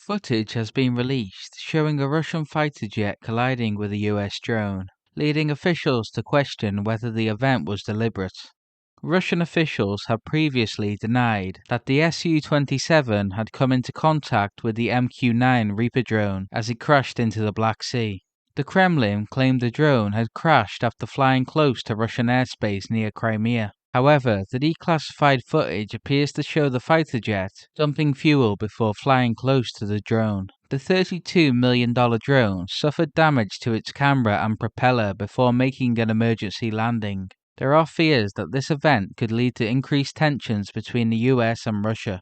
Footage has been released showing a Russian fighter jet colliding with a US drone, leading officials to question whether the event was deliberate. Russian officials have previously denied that the Su-27 had come into contact with the MQ-9 Reaper drone as it crashed into the Black Sea. The Kremlin claimed the drone had crashed after flying close to Russian airspace near Crimea. However, the declassified footage appears to show the fighter jet dumping fuel before flying close to the drone. The $32 million drone suffered damage to its camera and propeller before making an emergency landing. There are fears that this event could lead to increased tensions between the US and Russia.